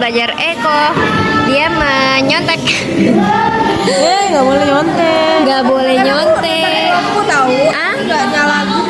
belajar Eko. Dia menyontek. Nggak boleh nyontek. Nggak boleh nyontek. Aku tahu. Ah? Nggak nyala gitu.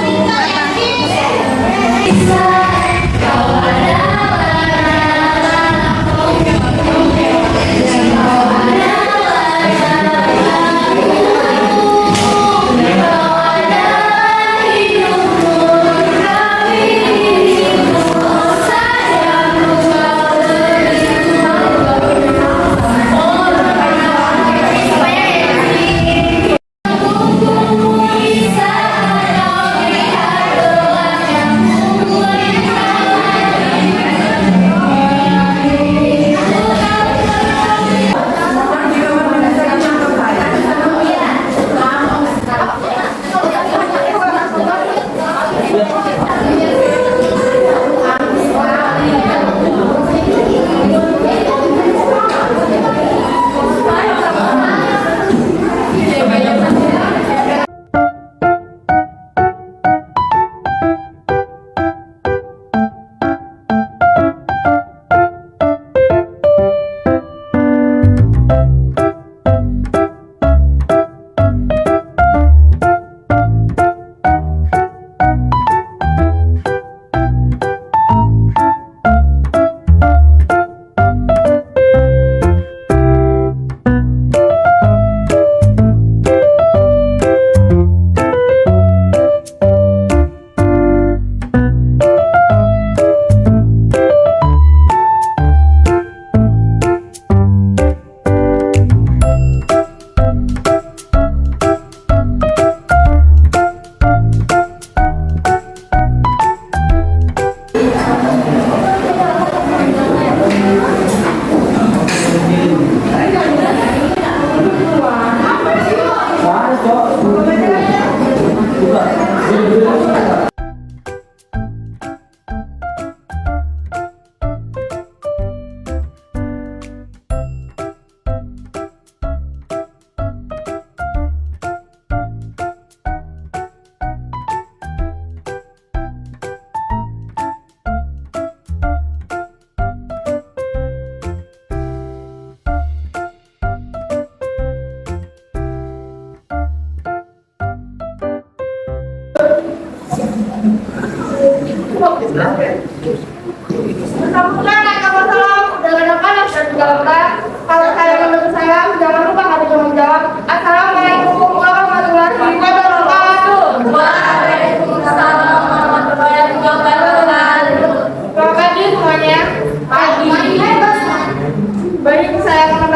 Kalau saya menurut saya, jangan lupa kami menjawab. Assalamualaikum warahmatullahi wabarakatuh. Waalaikumsalam warahmatullahi wabarakatuh. Selamat pagi semuanya. Pagi. Baik, saya akan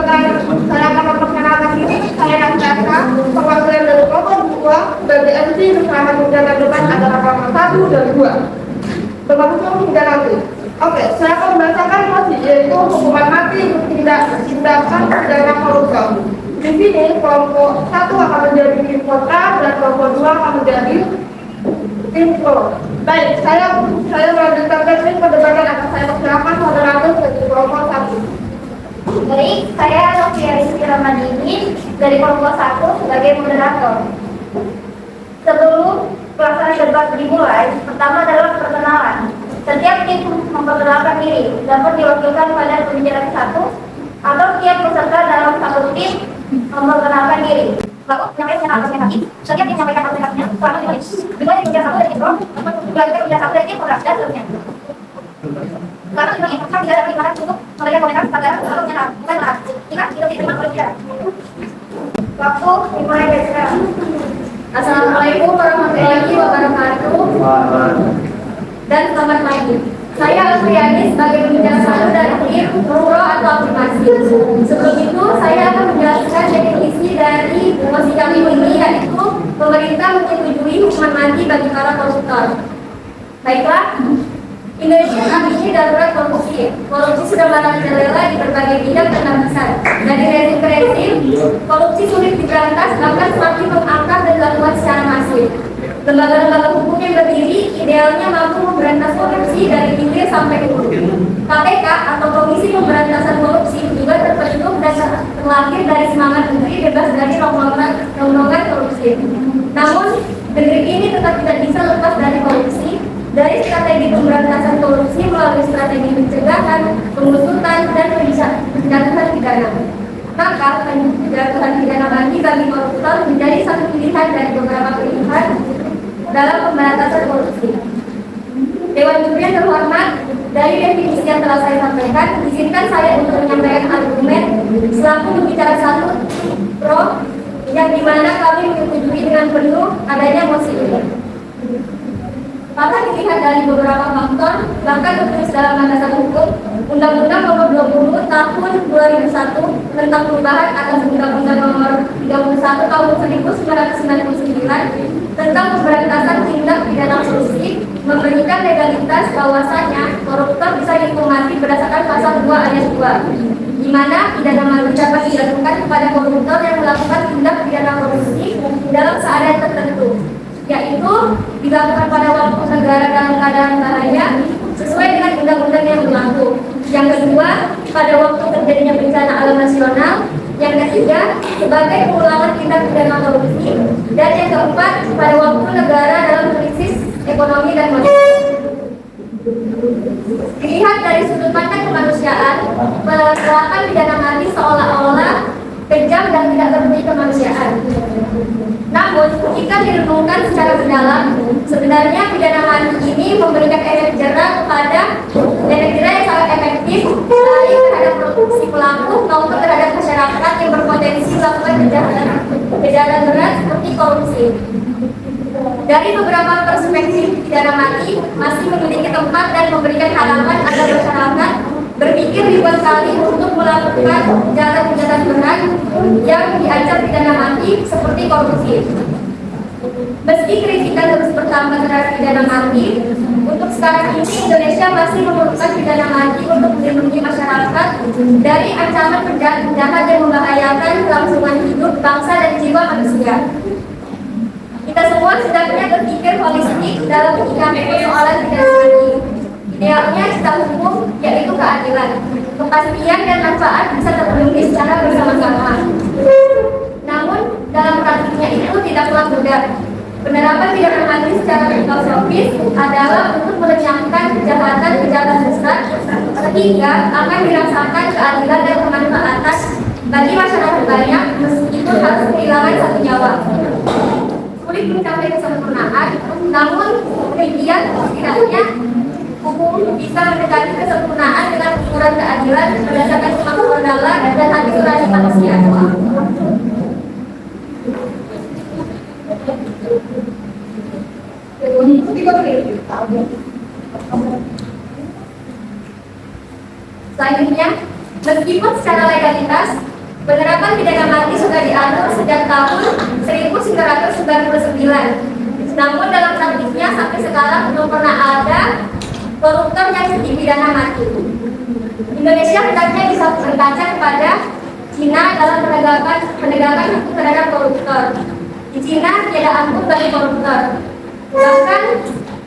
memperkenalkan diri. Saya Natasha, perwakilan dari kelompok 2 dari MC bersama kegiatan depan antara kelompok 1 dan 2. Berlangsung hingga nanti. Oke, saya akan membacakan mosi, yaitu hukuman mati tindakan pidana korupsi. Di sini kelompok 1 akan menjadi tim kontra dan kelompok 2 akan menjadi tim pro. Baik, saya melanjutkan teknik perdebatan akan saya persilakan moderator dari kelompok 1. Baik, saya Novia Rizky Ramadini dari kelompok 1 sebagai moderator. Sebelum pelaksanaan debat dimulai, pertama adalah perkenalan. Setiap tim memperkenalkan diri, dapat diwakilkan pada pembicaraan 1 atau tiap peserta dalam satu tim memperkenalkan diri. Lalu menyampaikan argumentasi. Setiap tim menyampaikan argumentasinya selama 5 menit. Dimulai dari pembicaraan 1 dari tim pro, dilanjutkan pembicaraan 1 dari tim kontra dan seterusnya. Karena tim ini tidak dapat digunakan untuk memberikan komentar, pelanggaran atau menyerang, bukan melarang. Jika tidak diterima oleh pembicara. Waktu dimulai dari sekarang. Assalamualaikum warahmatullahi wabarakatuh. Dan selamat pagi. Saya Alfiani sebagai pembicara 1 dari tim pro atau afirmasi. Sebelum itu saya akan menjelaskan definisi dari mosi kami ini, yaitu pemerintah menyetujui hukuman mati bagi para koruptor. Baiklah, Indonesia saat ini darurat korupsi. Korupsi sudah merajalela di berbagai bidang dan lapisan. Dari rezim ke rezim, korupsi sulit diberantas, bahkan semakin mengangkat dan dilakukan secara masif. Lembaga-lembaga hukum yang berdiri idealnya mampu memberantas korupsi dari hilir sampai ke hulu. KPK atau Komisi Pemberantasan Korupsi juga terbentuk dan terlahir dari semangat negeri bebas dari rongrongan korupsi. Namun, negeri ini tetap tidak bisa lepas dari korupsi dari strategi pemberantasan korupsi melalui strategi pencegahan, pengusutan, dan penjatuhan pidana. Maka penjatuhan pidana mati bagi koruptor menjadi satu pilihan dari beberapa pilihan dalam pemberantasan korupsi. Dewan Juri yang terhormat, dari definisi yang telah saya sampaikan, izinkan saya untuk menyampaikan argumen selaku pembicara satu pro yang dimana kami menyetujui dengan penuh adanya mosi ini. Maka dilihat dari beberapa faktor, bahkan tertulis dalam landasan hukum Undang-Undang Nomor 20 Tahun 2001 tentang perubahan atas Undang-Undang Nomor 31 Tahun 1999 tentang pemberantasan tindak pidana korupsi memberikan legalitas bahwasanya koruptor bisa dihukum mati berdasarkan pasal 2 ayat 2, di mana pidana mati dapat dijatuhkan kepada koruptor yang melakukan tindak pidana korupsi dalam keadaan tertentu, yaitu dilakukan pada waktu negara dalam keadaan bahaya sesuai dengan undang-undang yang berlaku. Yang kedua, pada waktu terjadinya bencana alam nasional. Yang ketiga, sebagai pengulangan tindak pidana korupsi. Dan yang keempat, pada waktu negara dalam krisis ekonomi dan moneter. Dilihat dari sudut pandang kemanusiaan, melaksanakan pidana mati seolah-olah kejam dan tidak berbudi kemanusiaan. Namun, jika direnungkan secara mendalam, sebenarnya pidana mati ini memberikan efek jera yang sangat efektif baik terhadap si pelaku maupun terhadap masyarakat yang berpotensi melakukan kejahatan berat seperti korupsi. Dari beberapa perspektif, pidana mati masih memiliki tempat dan memberikan harapan agar masyarakat berpikir ribuan kali untuk melakukan kejahatan berat yang diancam pidana mati seperti korupsi. Meski kritikan terus bertambah terhadap pidana mati, untuk sekarang ini Indonesia masih memerlukan pidana mati untuk melindungi masyarakat dari ancaman penjahat yang membahayakan kelangsungan hidup bangsa dan jiwa manusia. Kita semua hendaknya berpikir holistik dalam menyikapi persoalan pidana mati. Idealnya cita hukum yaitu keadilan, kepastian dan manfaat bisa terpenuhi secara bersama-sama. Namun dalam praktiknya itu tidaklah mudah. Penerapan pidana mati secara filosofis adalah untuk melenyapkan kejahatan besar sehingga akan dirasakan keadilan dan kemanfaatan bagi masyarakat banyak meskipun harus kehilangan satu nyawa. Sulit mencapai kesempurnaan, namun demikian setidaknya hukum bisa mendekati kesempurnaan dengan ukuran keadilan berdasarkan kemampuan nalar dan hati nurani manusia. Selanjutnya, meskipun secara legalitas penerapan pidana mati sudah diatur sejak tahun 1999, namun dalam praktiknya sampai sekarang belum pernah ada koruptor yang dipidana mati. Indonesia hendaknya bisa berkaca kepada Cina dalam penegakan hukum terhadap koruptor. Di Cina tidak ampun bagi koruptor. Bahkan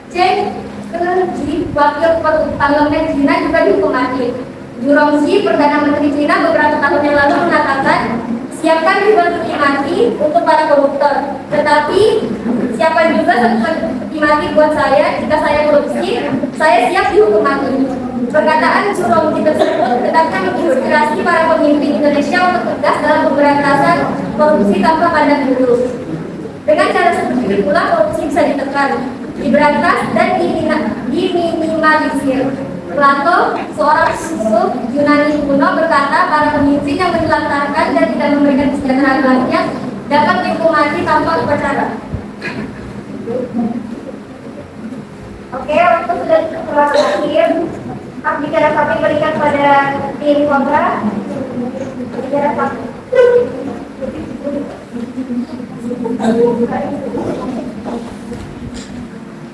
Chen Keji, wakil parlemen Cina juga dihukum mati. Zhurongxi, Perdana Menteri Cina beberapa tahun yang lalu mengatakan, siapkan ribuan peti mati untuk para koruptor. Tetapi siapkan juga satu peti mati buat saya jika saya korupsi, saya siap dihukum mati. Perkataan Zhurongxi tersebut hendaknya menginspirasi para pemimpin Indonesia untuk tegas dalam pemberantasan korupsi tanpa pandang bulu. Dengan cara seperti itulah korupsi bisa ditekan, diberantas, dan diminimalisir. Plato, seorang filsuf Yunani kuno, berkata para pemimpin yang menelantarkan dan tidak memberikan kesejahteraan rakyat dapat dihukum mati tanpa upacara. Oke, waktu sudah terakhir. Bicara kami berikan pada tim kontra. Bicara kami.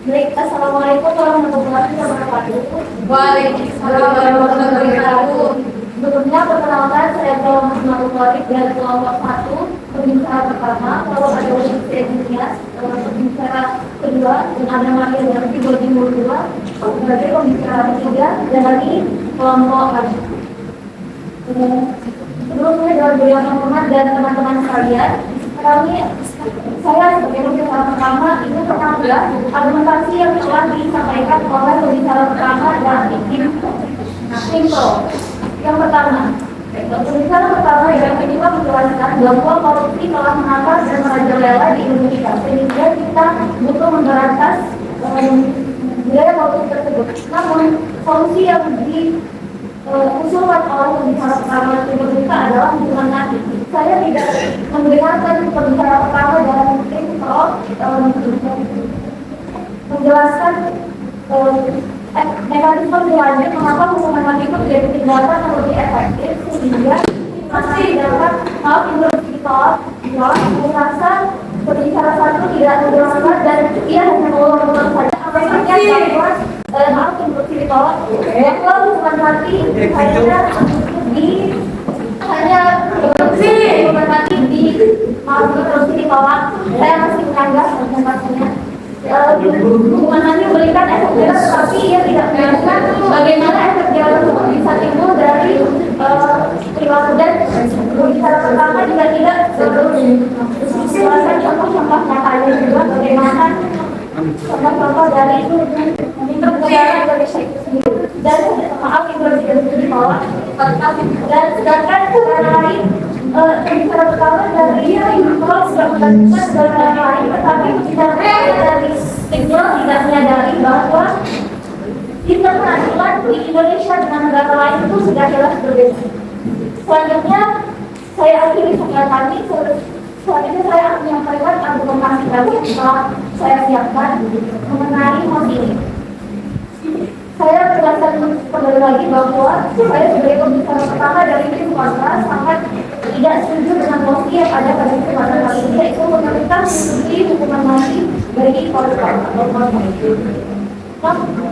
Baik, assalamualaikum warahmatullahi wabarakatuh. Waalaikumsalam warahmatullahi wabarakatuh. Sebelumnya perkenalkan, saya Prof. Ahmad Muhammad dari kelompok 1, pembicara pertama, lalu ada Wajib Senias, pembicara kedua, dan ada Maria dari Timur 2, sebagai pembicara ketiga, dan lagi kelompok 4. Sebelumnya, Dewan Juri yang terhormat dan teman-teman sekalian, saya sebagai pembicara pertama ini menambah argumentasi yang telah disampaikan oleh pembicara pertama dan tim pro. Yang pertama, pembicara pertama yang kedua menjelaskan bahwa korupsi telah mengakar dan merajalela di Indonesia, sehingga kita butuh memberantas budaya korupsi tersebut. Namun solusi yang diusulkan oleh pembicara pertama kita adalah hukuman mati. Saya tidak mendengarkan pembicara pertama dan tim pro menjelaskan mekanisme lanjut mengapa hukuman mati itu menjadi tindakan yang lebih efektif sehingga masih dapat hal yang ditolak. Merasa pembicara satu tidak menjelaskan dan ia hanya mengulur-ulur saja apa saja bahwa hal yang ditolak bahwa hukuman mati hanya hukuman mati di terus ditolak. Saya masih menganggap argumentasinya hukuman mati memberikan efek jelas, tetapi ia tidak menjelaskan bagaimana efek jelas tersebut bisa timbul dari perilaku dan pembicara pertama juga tidak menjelaskan contoh-contoh nyatanya juga bagaimana contoh-contoh dari negara Indonesia itu sendiri. Dan maaf yang ditolak. Dan sedangkan negara lain pembicara pertama dari dia ditolak sudah melakukan negara lain, tetapi pembicara dari Stiglitz tidak menyadari bahwa sistem peradilan di Indonesia dengan negara lain itu sudah jelas berbeda. Selanjutnya saya akhiri sampai kami. Selanjutnya saya akan menyampaikan argumentasi yang telah saya siapkan mengenai hal ini. Saya jelaskan kembali lagi bahwa saya sebagai pembicara pertama dari tim kontra sangat tidak setuju dengan mosi yang ada pada kesempatan kali ini, yaitu memerintah menjadi hukuman mati bagi koruptor atau koruptor.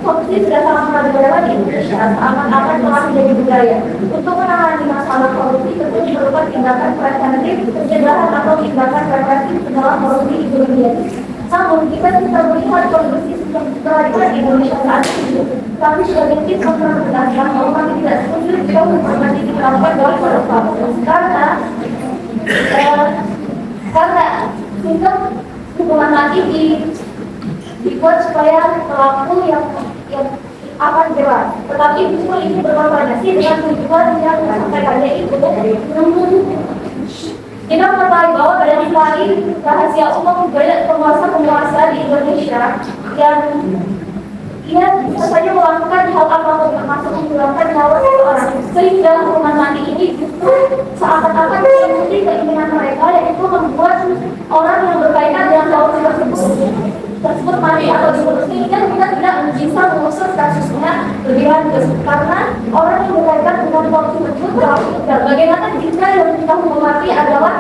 Korupsi sudah sangat merajalela di Indonesia, seakan-akan telah menjadi budaya. Untuk menangani masalah korupsi tentu diperlukan tindakan preventif, pencegahan atau tindakan represif dalam korupsi itu menjadi. Namun kita bisa melihat kondisi sistem peradilan di Indonesia saat ini. Kami sebagai tim kontra menegaskan bahwa kami tidak setuju jika hukuman mati diterapkan dalam koruptor, karena sistem hukuman mati dibuat supaya pelaku yang akan jelas. Tetapi justru ini berkoordinasi dengan tujuan yang disampaikannya itu kita mengetahui bahwa banyak sekali rahasia umum banyak penguasa di Indonesia yang ia bisa saja melakukan hal apapun termasuk menghilangkan nyawa seseorang, sehingga hukuman mati ini justru seakan-akan mengikuti keinginan mereka, yaitu membuat orang yang berkaitan dengan hal tersebut mati atau dibunuh, sehingga kita tidak bisa mengusut kasusnya lebih lanjut karena orang yang berkaitan dengan korupsi tersebut terlalu kecil. Bagaimana jika yang kita hukum mati adalah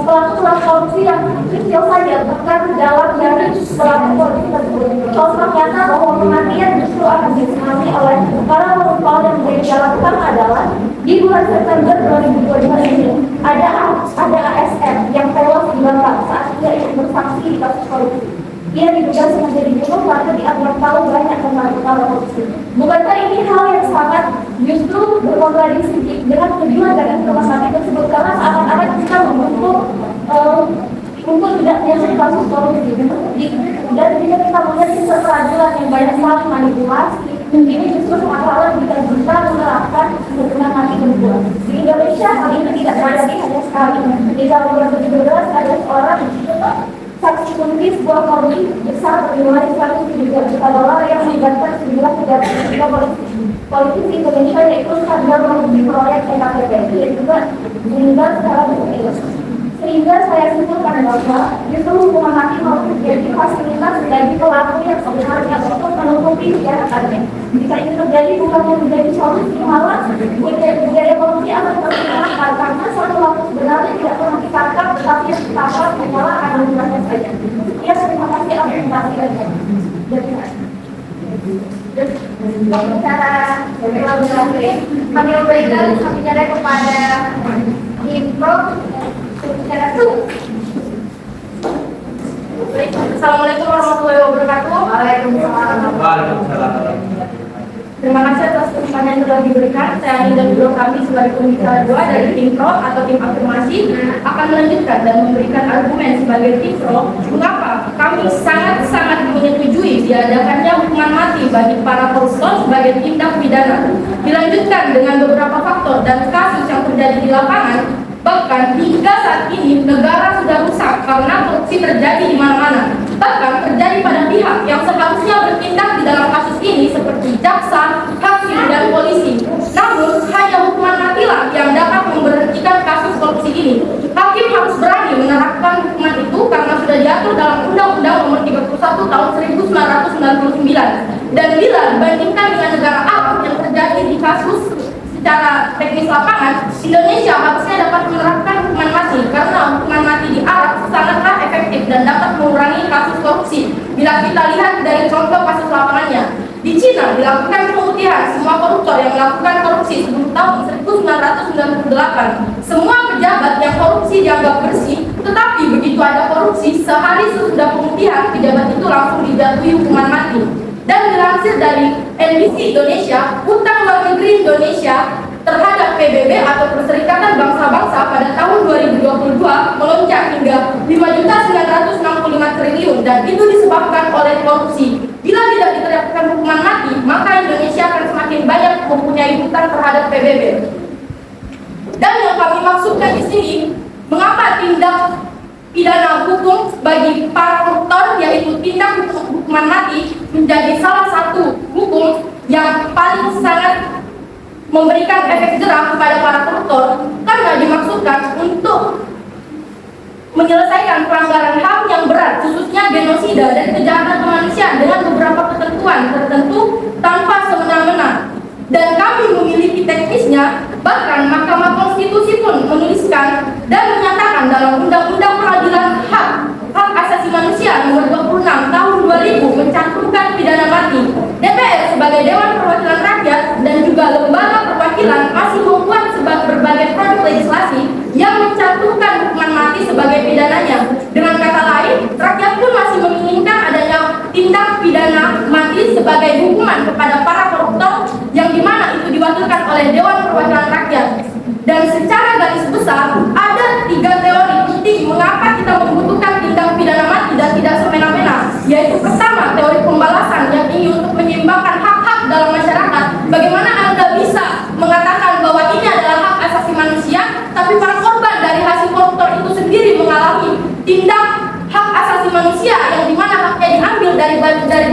pelaku korupsi yang kecil saja, bukan dalam dari pelaku korupsi tersebut. Contoh nyata bahwa kematian justru akan disenangi oleh para koruptor yang menjadi jalan utama adalah di bulan September 2022 ini ada ASN yang tewas di Bangka saat dia ikut bersaksi di kasus korupsi. Ia diduga sengaja dibunuh karena dianggap tahu banyak tentang korupsi. Bukankah ini hal yang sangat justru berkontradiksi dengan tujuan dari hukuman mati tersebut, karena seakan-akan kita membentuk untuk tidak menyelesaikan kasus korupsi. Dan jika kita melihat sistem peradilan yang banyak sekali manipulasi, ini justru masalah jika kita menerapkan hukuman mati kedua. Di Indonesia hal ini tidak terjadi hanya sekali. Di tahun 2017 ada seorang saksi kunci sebuah korupsi besar bernilai $103 juta yang melibatkan sejumlah pejabat politisi Indonesia, yaitu skandal korupsi proyek EKTP yang juga meninggal secara misterius. Sehingga saya simpulkan bahwa justru hukuman mati harus menjadi fasilitas bagi pelaku yang sebenarnya untuk menutupi kejahatannya. Jika ini terjadi bukan menjadi solusi, malah budaya korupsi akan terus dilakukan karena suatu pelaku sebenarnya tidak pernah ditangkap, tetapi yang ditangkap hanyalah anonimnya saja. Ya, terima kasih argumentasi saja. Secara kami memberikan bicara kepada Impro. Assalamualaikum warahmatullahi wabarakatuh. Waalaikumsalam. Terima kasih atas kesempatan yang telah diberikan. Saya dan biro kami sebagai pembicara dua dari tim pro atau tim afirmasi akan melanjutkan dan memberikan argumen sebagai tim pro mengapa kami sangat-sangat menyetujui diadakannya hukuman mati bagi para koruptor sebagai tindak pidana. Dilanjutkan dengan beberapa faktor dan kasus yang terjadi di lapangan. Bahkan hingga saat ini negara sudah rusak karena korupsi terjadi di mana-mana. Bahkan terjadi pada pihak yang seharusnya bertindak di dalam kasus ini seperti jaksa, hakim, dan polisi. Namun hanya hukuman matilah yang dapat memberhentikan kasus korupsi ini. Hakim harus berani menerapkan hukuman itu karena sudah diatur dalam Undang-Undang Nomor 31 Tahun 1999. Dan bila dibandingkan dengan negara Arab yang terjadi di kasus secara teknis lapangan, Indonesia harusnya dapat menerapkan hukuman mati karena hukuman mati di Arab sangatlah efektif dan dapat mengurangi kasus korupsi. Bila kita lihat dari contoh kasus lapangannya, di Cina dilakukan pemutihan semua koruptor yang melakukan korupsi sebelum tahun 1998. Semua pejabat yang korupsi dianggap bersih, tetapi begitu ada korupsi, sehari sesudah pemutihan pejabat itu langsung dijatuhi hukuman mati. Dan dilansir dari NBC Indonesia, utang luar negeri Indonesia terhadap PBB atau Perserikatan Bangsa-Bangsa pada tahun 2022 melonjak hingga 5.965 triliun dan itu disebabkan oleh korupsi. Bila tidak diterapkan hukuman mati, maka Indonesia akan semakin banyak mempunyai hutang terhadap PBB. Dan yang kami maksudkan di sini, mengapa tindak pidana hukum bagi para koruptor yaitu tindak hukuman mati menjadi salah satu hukum yang paling sangat memberikan efek jerah kepada para koruptor karena dimaksudkan untuk menyelesaikan pelanggaran HAM yang berat khususnya genosida dan kejahatan kemanusiaan dengan beberapa ketentuan tertentu tanpa semena-mena. Dan kami memiliki teknisnya, bahkan Mahkamah Konstitusi pun menuliskan dan menyatakan dalam Undang-Undang Peradilan Hak Asasi Manusia Nomor 26 Tahun 2000 mencantumkan pidana mati. DPR sebagai Dewan Perwakilan Rakyat dan juga lembaga perwakilan masih membuat berbagai produk legislasi yang mencantumkan hukuman mati sebagai pidananya. Dengan kata lain, rakyat pun masih menginginkan adanya tindak pidana mati sebagai hukuman kepada para koruptor yang dimana itu diwakilkan oleh Dewan Perwakilan Rakyat. Dan secara garis besar ada 3 teori penting mengapa kita membutuhkan tindak pidana mati dan tidak semena-mena, yaitu pertama teori pembalasan yang ingin untuk menyeimbangkan hak-hak dalam masyarakat. Bagaimana Anda bisa mengatakan bahwa ini adalah hak asasi manusia, tapi para korban dari hasil koruptor itu sendiri mengalami tindak hak asasi manusia yang dimana haknya diambil dari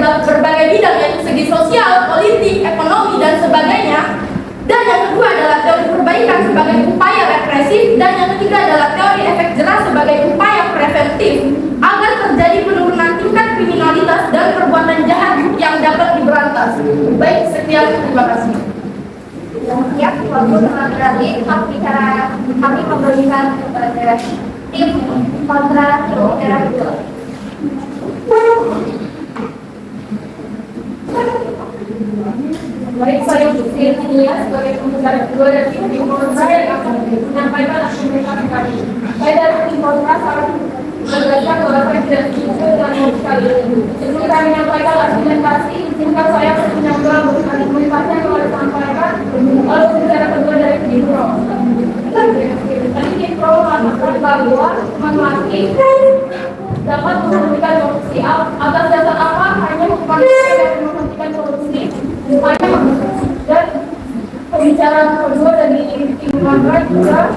berbagai bidang yaitu segi sosial, politik, ekonomi, dan sebagainya. Dan yang kedua adalah teori perbaikan sebagai upaya represif, dan yang ketiga adalah teori efek jerah sebagai upaya preventif agar terjadi penurunan tingkat kriminalitas dan perbuatan jahat yang dapat diberantas. Baik, sekian, terima kasih. Ya, walaupun berarti hak bicara kami memberikan kepada tim kontra tim bicara itu. Baik, saya Firminia sebagai pembicara kedua dari tim kontra yang akan menyampaikan argumentasi kami. Saya dari tim kontra sangat menegaskan bahwa saya tidak setuju dengan sekali ini. Sebelum kami menyampaikan argumentasi, izinkan saya untuk menyampaikan argumentasi yang telah disampaikan oleh pembicara kedua dari tim pro. Tadi tim pro mengatakan bahwa hukuman mati dapat menghentikan korupsi. Atas dasar apa hanya hukuman mati dapat menghentikan korupsi? Dan pembicaraan kedua dari tim kontra juga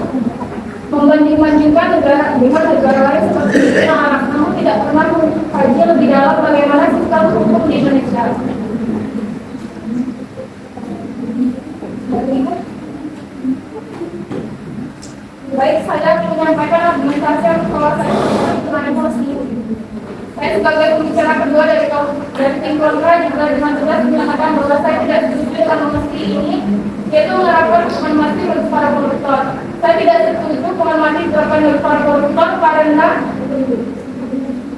membanding-bandingkan negara dengan negara lain seperti China, namun tidak pernah mengkaji lebih dalam bagaimana sistem hukum di Indonesia. Baik, saya menyampaikan argumentasi yang telah saya sampaikan dengan emosi. Saya sebagai pembicara kedua dari tim kontra juga dengan tegas menyatakan bahwa saya tidak setuju dengan mesti ini, yaitu menerapkan hukuman mati bagi para koruptor. Saya tidak setuju hukuman mati diterapkan bagi para koruptor karena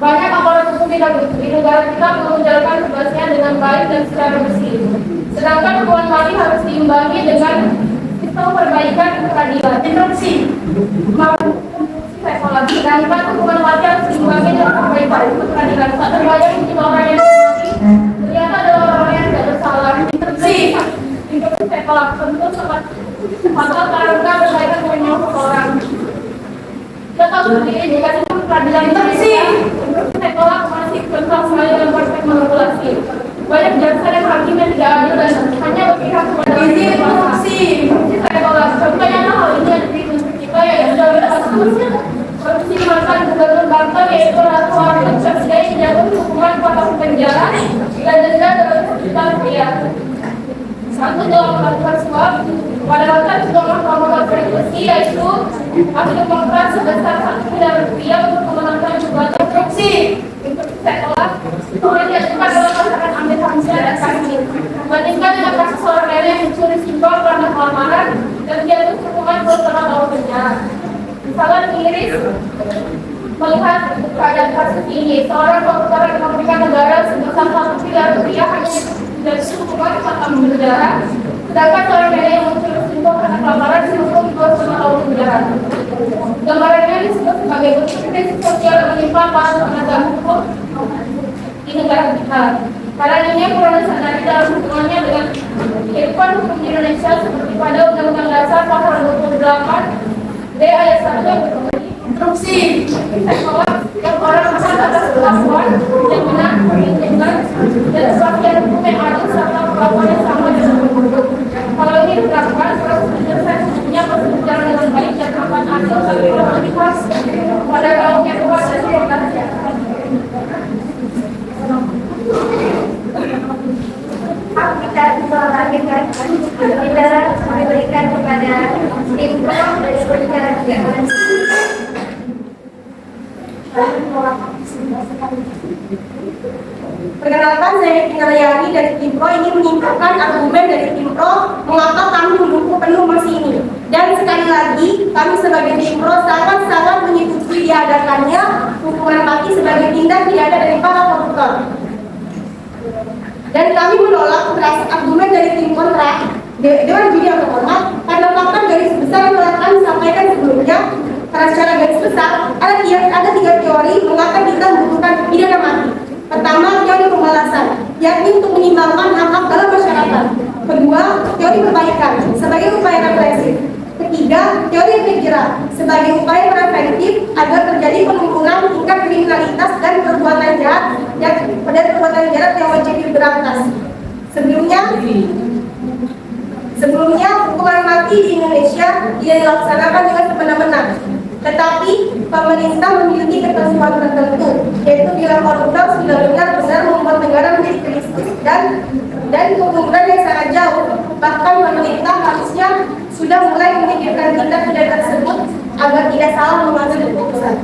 banyak aparat hukum di negara kita belum menjalankan tugasnya dengan baik dan secara bersih. Sedangkan hukuman mati harus diimbangi dengan sistem perbaikan peradilan. Interupsi. Sedangkan hukuman mati harus diimbangi dengan perbaikan peradilan. Tak terbayang jika orang yang mati ternyata adalah orang yang tidak bersalah. Interupsi. lakukan itu sangat karena berkaitan dengan seseorang. Kita tahu sendiri jika sistem peradilan Indonesia saya tolak masih kental sekali dengan praktek manipulasi. Banyak jaksa dan hakim yang tidak adil dan hanya berpihak kepada korupsi. Saya tolak. Contohnya hal ini yang dikunci kita yaitu dalam kasus korupsi mantan gubernur Banten yaitu Ratu Harun Presiden dijatuhi hukuman 4 tahun penjara dan denda 200 juta rupiah. Satu dalam melakukan suap pada mantan ketua Mahkamah Konstitusi yaitu ahli demokrat sebesar 1 miliar rupiah untuk memenangkan gugatan korupsi. Saya tolak. Kemudian juga dalam masyarakat Amir Hamzah dan Kaki. Bandingkan dengan kasus seorang nenek yang mencuri simbol karena kelamaran dan dijatuhi hukuman 2,5 tahun penjara. Misalnya di Inggris melihat keadaan kasus ini, seorang koruptor yang memberikan negara sebesar 1 miliar rupiah hanya dijatuhi hukuman 4 tahun penjara, sedangkan seorang nenek yang mencuri simbol karena kelamaran dihukum 2,5 tahun penjara. Gambarannya disebut sebagai bentuk krisis sosial yang menimpa para penegak hukum di negara kita. Karena ini kurang disadari dalam hubungannya dengan kehidupan hukum di Indonesia seperti pada Undang-Undang Dasar Pasal 28 D ayat 1 yang berbunyi instruksi yang orang asal atas kelakuan yang benar, perlindungan dan kepastian hukum yang adil serta perlakuan yang sama dengan penduduk. Kalau ini diterapkan, proses penyelesaian hukumnya pasti berjalan dengan baik dan akan adil bagi komunitas pada kaumnya kuat dan demokrasi. Hak kita melahirkan kita memberikan kepada tim pro dari pembicaraan kita. Perkenalkan, saya Tinggalayani dari tim pro ini menyimpulkan argumen dari tim pro mengapa kami mendukung penuh mosi ini. Dan sekali lagi, kami sebagai tim pro sangat-sangat menyetujui diadakannya hukuman mati sebagai tindak pidana dari para koruptor. Dan kami menolak keras argumen dari tim kontra Dewan Juri yang terhormat karena fakta garis besar yang telah kami sampaikan sebelumnya. Karena secara garis besar ada 3 teori mengapa kita membutuhkan pidana mati. Pertama, teori pembalasan, yakni untuk menyimbangkan hak-hak dalam masyarakat. Kedua, teori perbaikan sebagai upaya represif. Ketiga, teori efek jerak sebagai upaya preventif agar terjadi penurunan tingkat kriminalitas dan perbuatan jahat yang wajib diberantas. Sebelumnya hukuman mati di Indonesia tidak dilaksanakan dengan sebenar-benar. Tetapi pemerintah memiliki ketentuan tertentu, yaitu bila koruptor sudah benar-benar membuat negara menjadi krisis dan kemunduran yang sangat jauh. Bahkan pemerintah harusnya sudah mulai memikirkan tindak pidana tersebut agar tidak salah mengambil keputusan.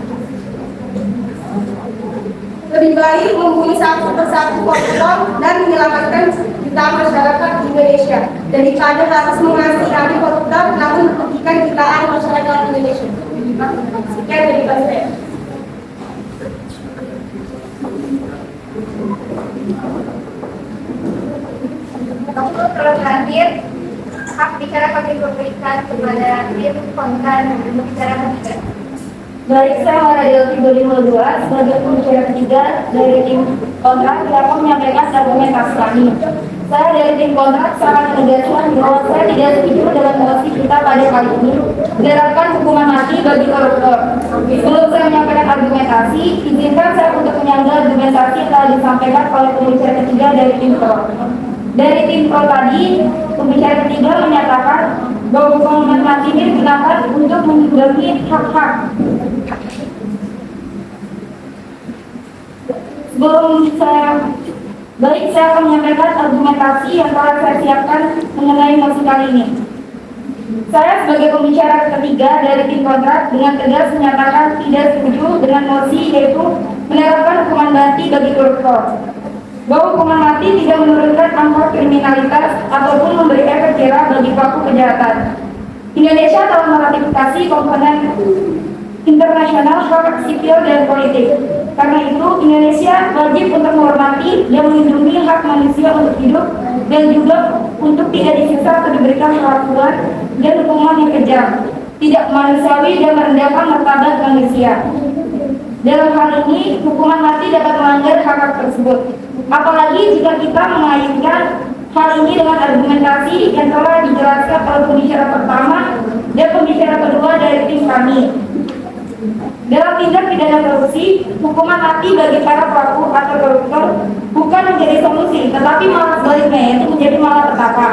Lebih baik membunuh satu persatu koruptor dan menyelamatkan jutaan masyarakat di Indonesia daripada harus mengasihani koruptor namun merugikan jutaan masyarakat Indonesia. Sekian dari saya. Untuk terakhir, hak bicara kami berikan kepada tim kontra bicara ketiga. Baik, saya Maradil 352 sebagai pembicara ketiga dari tim kontrak yang menyampaikan argumentasi kami. Saya dari tim kontrak sangat menegaskan bahwa saya tidak setuju dengan mosi kita pada kali ini menerapkan hukuman mati bagi koruptor. Sebelum saya menyampaikan argumentasi, izinkan saya untuk menyangga argumentasi yang telah disampaikan oleh pembicara ketiga dari tim pro. Dari tim pro tadi, pembicara ketiga menyatakan bahwa hukuman mati ini digunakan untuk menjunjung hak-hak. Saya akan menyampaikan argumentasi yang telah saya siapkan mengenai mosi kali ini. Saya sebagai pembicara ketiga dari tim kontrak dengan tegas menyatakan tidak setuju dengan mosi yaitu menerapkan hukuman mati bagi koruptor. Bahwa hukuman mati tidak menurunkan angka kriminalitas ataupun memberi efek jerah bagi pelaku kejahatan. Indonesia telah meratifikasi komponen internasional hak sipil dan politik. Karena itu, Indonesia wajib untuk menghormati dan melindungi hak manusia untuk hidup dan juga untuk tidak disiksa atau diberikan perlakuan dan hukuman yang kejam, tidak manusiawi dan merendahkan martabat manusia. Dalam hal ini, hukuman mati dapat melanggar hak-hak tersebut. Apalagi jika kita mengaitkan hal ini dengan argumentasi yang telah dijelaskan oleh pembicara pertama dan pembicara kedua dari tim kami. Dalam tindak pidana korupsi, hukuman mati bagi para pelaku atau koruptor bukan menjadi solusi, tetapi malah sebaliknya, yaitu menjadi malapetaka.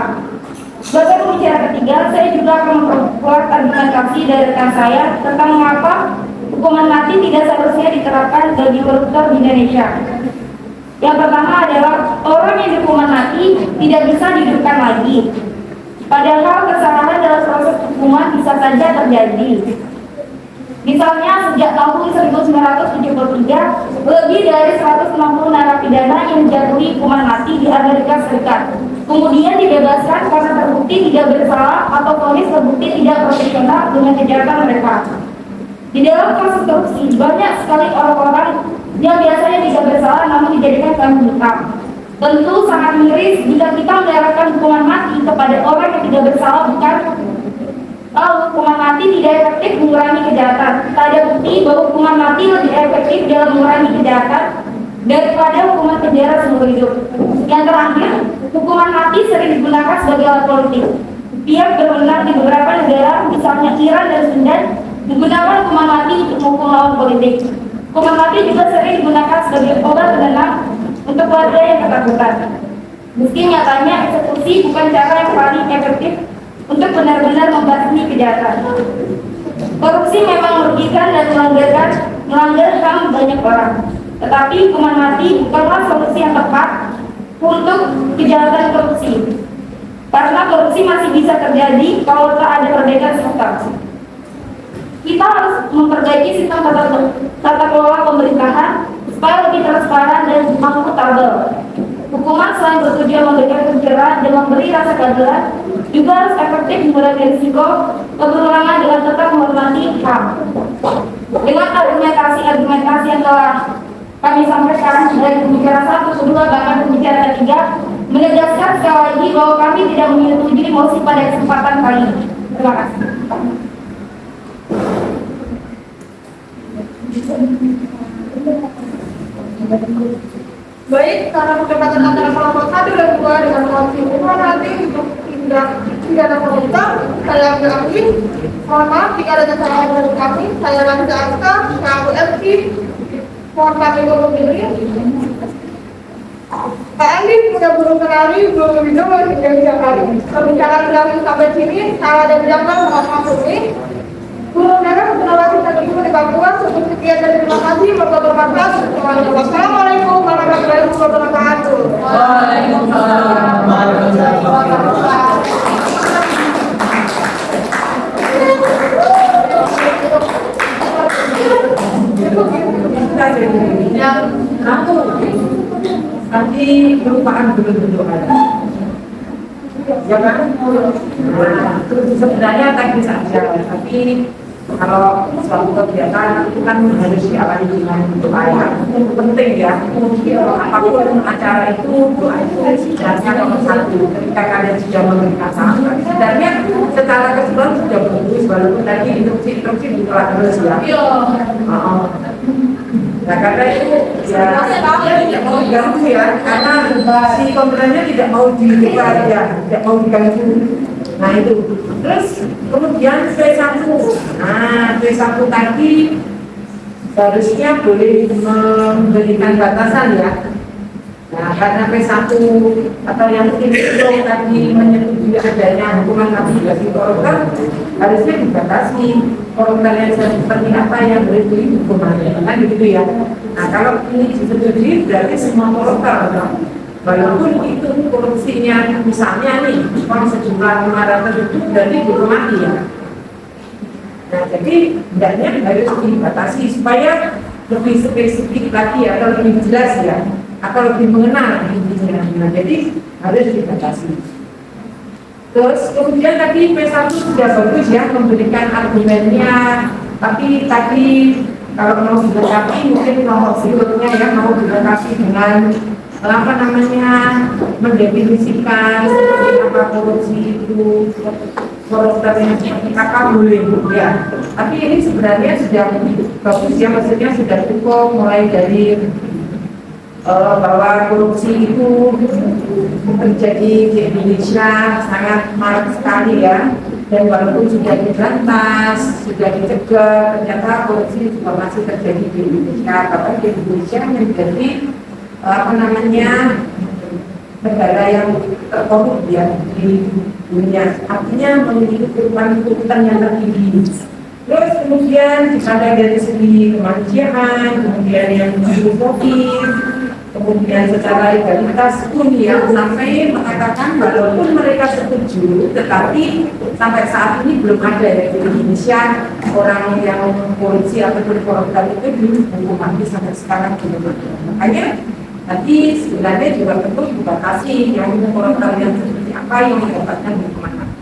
Sebagai pembicara ketiga, saya juga akan memperkuat argumentasi dari rekan saya tentang mengapa hukuman mati tidak seharusnya diterapkan bagi koruptor di Indonesia. Yang pertama adalah orang yang dihukuman mati tidak bisa dihidupkan lagi. Padahal kesalahan dalam proses hukuman bisa saja terjadi. Misalnya sejak tahun 1973, lebih dari 160 narapidana yang dijatuhi hukuman mati di Amerika Serikat kemudian dibebaskan karena terbukti tidak bersalah atau vonis terbukti tidak proporsional dengan kejahatan mereka. Di dalam kasus korupsi, banyak sekali orang-orang yang biasanya tidak bersalah namun dijadikan kambing hitam. Tentu sangat miris jika kita menerapkan hukuman mati kepada orang yang tidak bersalah, bukan hukuman mati tidak efektif mengurangi kejahatan. Tak ada bukti bahwa hukuman mati lebih efektif dalam mengurangi kejahatan daripada hukuman penjara seumur hidup. Yang terakhir, hukuman mati sering digunakan sebagai alat politik. Pihak berwenang di beberapa negara, misalnya Iran dan Sudan, menggunakan hukuman mati untuk menghukum lawan politik. Hukuman mati juga sering digunakan sebagai obat penenang untuk warga yang ketakutan. Meski nyatanya eksekusi bukan cara yang paling efektif untuk benar-benar membasmi kejahatan. Korupsi memang merugikan dan melanggar HAM banyak orang. Tetapi hukuman mati bukanlah solusi yang tepat untuk kejahatan korupsi. Karena korupsi masih bisa terjadi kalau tak ada perbaikan sistem. Kita harus memperbaiki sistem tata kelola pemerintahan supaya lebih transparan dan akuntabel. Hukuman selain bertujuan memberikan pencerahan dan memberi rasa keadilan, juga harus efektif mengurangi risiko keberulangan dengan tetap menghormati HAM. Dengan argumentasi yang telah kami sampaikan dari pembicara 1, kedua, bahkan pembicara ketiga, menegaskan sekali lagi bahwa kami tidak menyetujui mosi pada kesempatan kali ini. Terima kasih. Baik, karena perdebatan antara kelompok 1 dan 2 dengan mosi hukuman mati untuk tindak pidana koruptor, saya akui. Mohon maaf jika ada kesalahan dari kami. Saya Lanza Aska, selaku MC. Mohon kami untuk diri. Pak Andi sudah belum kenali, belum lebih dulu hingga siang hari. Perbincangan kami sampai sini, salah dan jangan mohon maaf ini. Guru darah penawasi satu di Papua, cukup sekian dan terima kasih. Semoga bermanfaat. Wassalamualaikum warahmatullahi wabarakatuh. Waalaikumsalam warahmatullahi wabarakatuh. Yang aku nanti merupakan bentuk-bentuk ada, ya kan? Sebenarnya teknis saja, tapi kalau suatu kegiatan itu kan harus diawali dengan doa. Itu penting ya. Apapun acara itu doa itu sebenarnya nomor 1. Ketika kalian sudah memberikan saran, sebenarnya secara keseluruhan sudah bagus, walaupun tadi instruksi ditolak terus ya. Nah karena itu ya tidak mau diganggu ya, karena si komplainnya tidak mau dibuka ya, tidak mau diganggu. Nah itu. Terus kemudian P1. Nah P1 tadi seharusnya boleh memberikan batasan ya. Nah karena P1 atau yang itu tadi menyetujui adanya hukuman mati bagi koruptor, harusnya dibatasi koruptor yang seperti apa yang boleh dihukumannya, kan begitu ya. Nah kalau ini disetujui berarti semua koruptor, walaupun itu korupsinya misalnya nih uang sejumlah 500 itu berarti hukum mati ya. Nah jadi hendaknya harus dibatasi supaya lebih spesifik lagi atau lebih jelas ya, atau lebih mengenal intinya. Nah jadi harus dibatasi. Terus kemudian tadi P1 sudah bagus ya memberikan argumennya, tapi tadi kalau mau dilengkapi mungkin nomor berikutnya ya, mau dilengkapi dengan apa namanya, mendefinisikan seperti apa korupsi itu, koruptor yang seperti apa boleh ya. Tapi ini sebenarnya sudah bagus ya, maksudnya sudah cukup mulai dari bahwa korupsi itu terjadi di Indonesia sangat marak sekali ya. Dan walaupun sudah diberantas, sudah dicegah, ternyata korupsi juga masih terjadi di Indonesia. Karena di Indonesia menjadi negara yang terkorup ya di dunia. Artinya memiliki urutan yang tertinggi. Terus kemudian ada dari segi kemanusiaan, kemudian yang filosofis, kemudian secara legalitas pun yang sampai mengatakan walaupun mereka setuju, tetapi sampai saat ini belum ada ya di Indonesia orang yang korupsi ataupun koruptor itu dihukum mati sampai sekarang belum ada. Makanya nanti sebenarnya juga tentu dibatasi yang koruptor yang seperti apa yang mendapatkan hukuman mati.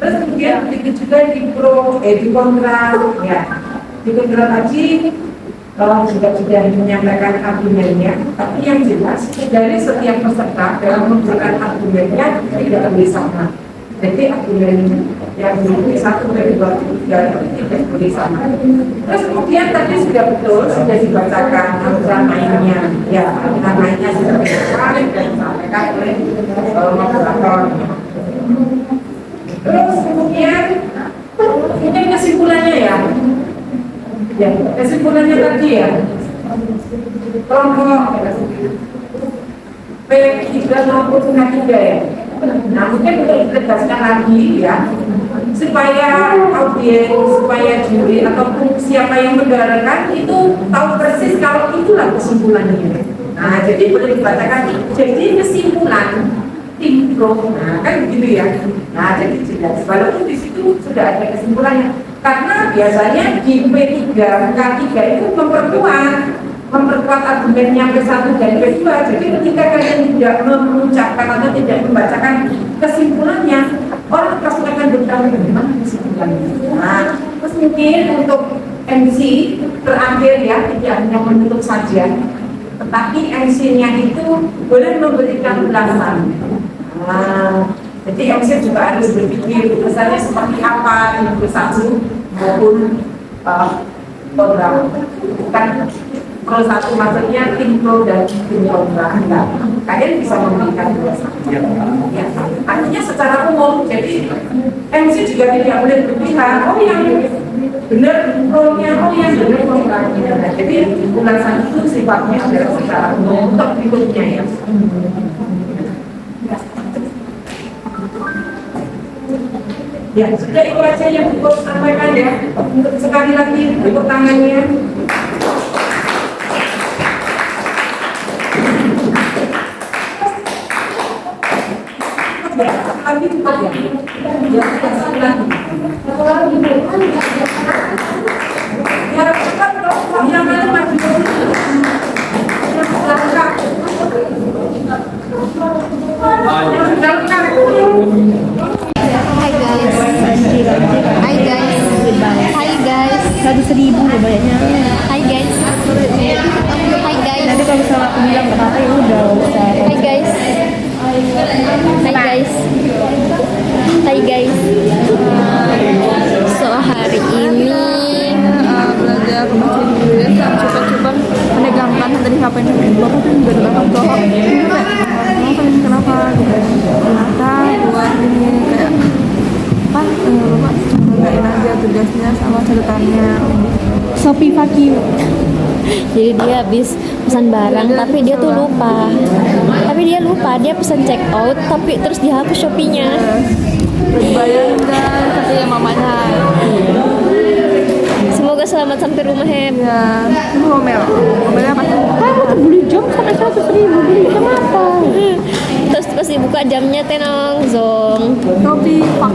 Terus kemudian begitu juga di kontra ya, di kontra tadi juga sudah menyampaikan argumennya, tapi yang jelas dari setiap peserta dalam memberikan argumennya tidak boleh sama. Jadi argumen yang dimiliki 1, 2, 3 tidak boleh sama. Terus kemudian tadi sudah betul sudah dibacakan aturan mainnya, ya aturan mainnya sudah dibacakan dan disampaikan oleh moderator. Terus kemudian ini kesimpulannya ya. Ya, kesimpulannya tadi ya, kelompok P3 maupun P3 ya. Nah mungkin untuk ditegaskan lagi ya, supaya audiens, supaya juri ataupun siapa yang mendengarkan itu tahu persis kalau itulah kesimpulannya. Nah jadi boleh dibacakan. Jadi kesimpulan tim pro, nah kan begitu ya. Nah jadi jelas, walaupun di situ sudah ada kesimpulannya. Karena biasanya di P3, K3 itu memperkuat argumen yang P1 dan P2. Jadi ketika kalian tidak mengucapkan atau tidak membacakan kesimpulannya, orang pasti akan bertanya bagaimana kesimpulannya. Nah, terus mungkin untuk MC terakhir ya, tidak hanya menutup saja, tetapi MC-nya itu boleh memberikan ulasan. Nah, jadi MC juga harus berpikir misalnya seperti apa yang bersatu maupun program. Bukan pro satu maksudnya tim pro dan tim kontra. Kalian bisa memberikan ulasan. Ya. Artinya secara umum, jadi MC juga tidak boleh berpihak. Oh yang benar pro-nya, oh yang benar kontranya. Nah, jadi ulasan itu sifatnya adalah secara umum untuk berikutnya ya. Ya, sudah itu aja yang Ibu sampaikan ya. Untuk sekali lagi tepuk tangannya. Lagi cukup ya. Ya, sekali lagi. Ya, cepat dong. Yang mana maju dulu. Yang belakang. Yang belakang. Hai guys. 100.000 bayarnya. Hai guys. Nanti kalau misalnya aku bilang gak apa-apa ya udah usah. Hai guys. So hari ini belajar bahasa Inggris, coba menegangkan tadi ngapain bapak tuh juga belakang kok kenapa ternyata buat ini kayak bapak ngerjain aja tugasnya sama catatannya. Shopee Fakir. jadi dia habis pesan barang tapi dia tuh lupa. Dia pesan check out tapi terus dihapus Shopee-nya. Bayangin kan katanya mamanya. Semoga selamat sampai rumah Hem. Ya, itu ngomelnya pasti Kamu tuh beli jam sampai 100.000, beli jam apa? Terus pas dibuka jamnya tenang zong. Shopee Pak.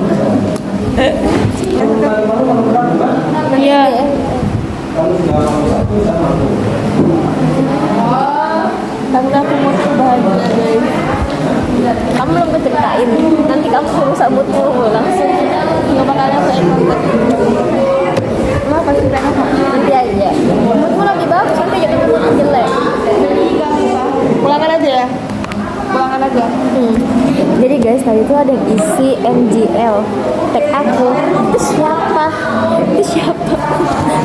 Iya. Tapi aku mau bahagia guys. Kamu belum ceritain. Nanti kamu rusak moodmu langsung. Nggak bakalan aku ikut. Kenapa sih kenapa? Nanti aja. Moodmu lagi bagus nanti jadi mood jelek. Pulangan aja ya. Pulangan aja. Jadi guys tadi itu ada yang isi MGL. Tag aku. Itu siapa?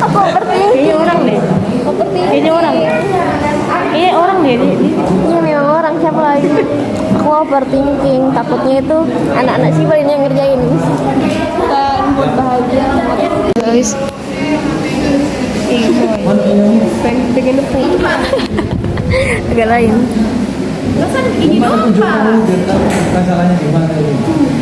Aku ngerti. Kayaknya orang deh. Ngerti. Kayaknya orang. Iya orang overthinking, takutnya itu anak-anak sipil ini yang ngerjain. Kita buat bahagia guys. Pengen agak lain. Gimana tunjukkan biar tahu masalahnya gimana ini.